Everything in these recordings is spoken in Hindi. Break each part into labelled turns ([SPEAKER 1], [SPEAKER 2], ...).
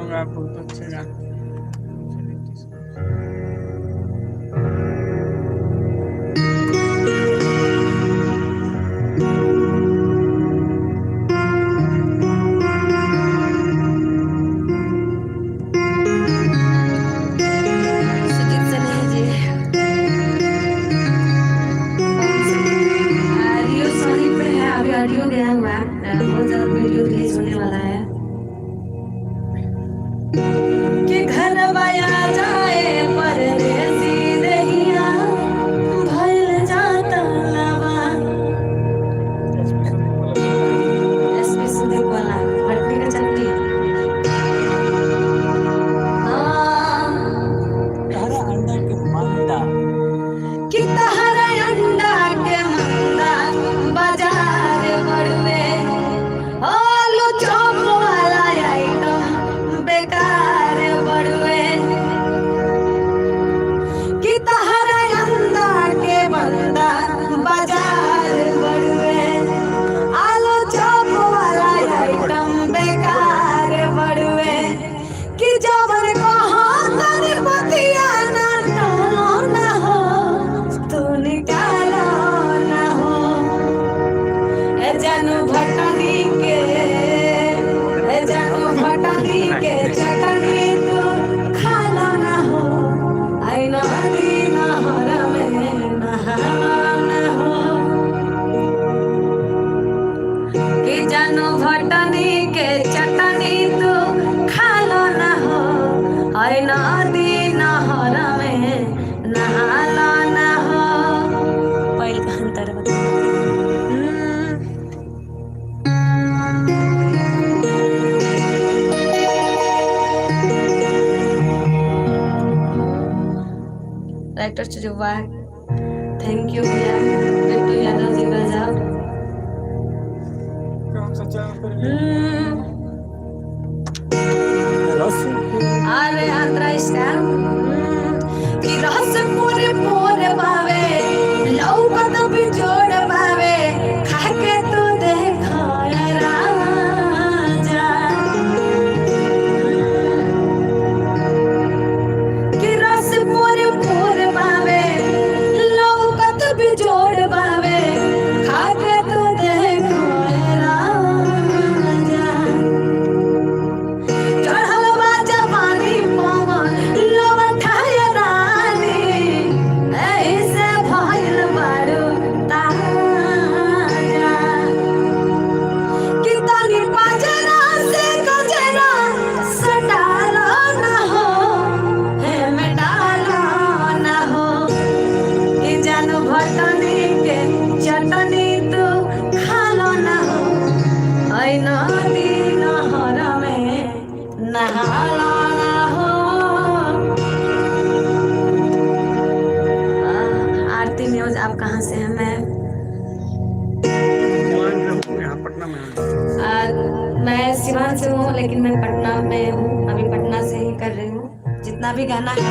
[SPEAKER 1] होगा, बहुत अच्छे गाते हैं।
[SPEAKER 2] सुजीत से नहीं जी, रियो सोनी पे है, अभी ऑडियो गया हुआ है, बहुत जल्द वीडियो रिलीज होने वाला है। कि घर बया जाए परदेसी दहिया भइल जाता लवा। एसपी सुदीप वाला भटनी का चटनी।
[SPEAKER 1] तारा अंडा के मंदा
[SPEAKER 2] कि तहरा अंडा के मंदा बाजार बड़ुए, आलू चौक वाला आइटम बेकार बड़ुए। कि तहरा अंडा के मंदा बाजार बड़ुए, आलू चौक वाला आइटम बेकार बड़ुए। कि जबर कहो तनी बतिया ना टोलो ना हो, तू निकालो ना हो। ए जानू भटनी के, ए जानू भटनी के चटनी तू खालो ना हो। आई नदी नहर में नहालो ना हो। कि जानू भटनी के चटनी तू खालो ना हो। आई नदी नहर में नहालो ना हो। पहले का अंतर बता। राइटर चुजुबा, थैंक यू भैया। बिट्टू यादव जी गजब।
[SPEAKER 1] कौन सा चैनल पर है? रस
[SPEAKER 2] अरे आंध्रा स्टार कि रस पूरे पूरे पावे, लौकत बिजोड़ पावे, खाके तू देखो राजा। कि रस पूरे पूरे पावे, लौकत बिजोड़ पावे, खाके तू देखो राजा। चढ़ल बा जवानी पवन लवठाय रानी, ऐसे भइल बारू ताजा। कि तनी पाजरा से गजरा सटालो ना हो, हे मेटालो ना हो। कि जानू भटनी के चटनी तू खालो ना हो। आई नदी नहर में नहालो ना हो। आरती न्यूज, आप कहाँ से हैं?
[SPEAKER 1] यहाँ पटना में है।
[SPEAKER 2] मैं सिवान से हूँ, लेकिन मैं पटना में हूँ, अभी पटना से ही कर रही हूँ। जितना भी गाना है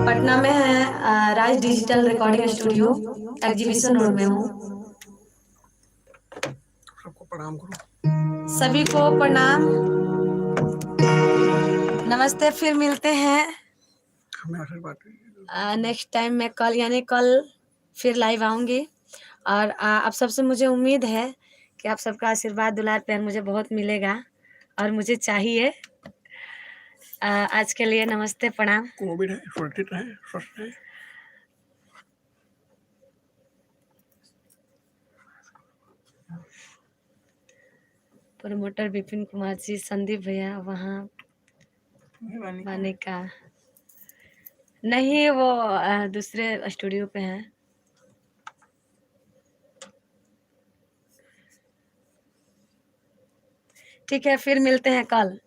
[SPEAKER 2] पटना में है। Raj digital recording studio exhibition road में हूँ।
[SPEAKER 1] सबको प्रणाम करो।
[SPEAKER 2] सभी को प्रणाम, नमस्ते। फिर मिलते हैं
[SPEAKER 1] हमें आखिर बात
[SPEAKER 2] नेक्स्ट टाइम। मैं कल यानी कल फिर लाइव आऊँगी। और आप सबसे मुझे उम्मीद है कि आप सबका आशीर्वाद दुलार प्यार मुझे बहुत मिलेगा और मुझे चाहिए। आज के लिए नमस्ते प्रणाम।
[SPEAKER 1] कोविड है, सुरक्षित रहे, स्वस्थ रहे।
[SPEAKER 2] प्रमोटर विपिन कुमार जी, संदीप भैया वहाँ वानिका नहीं, वो दूसरे स्टूडियो पे हैं। ठीक है, फिर मिलते हैं कल।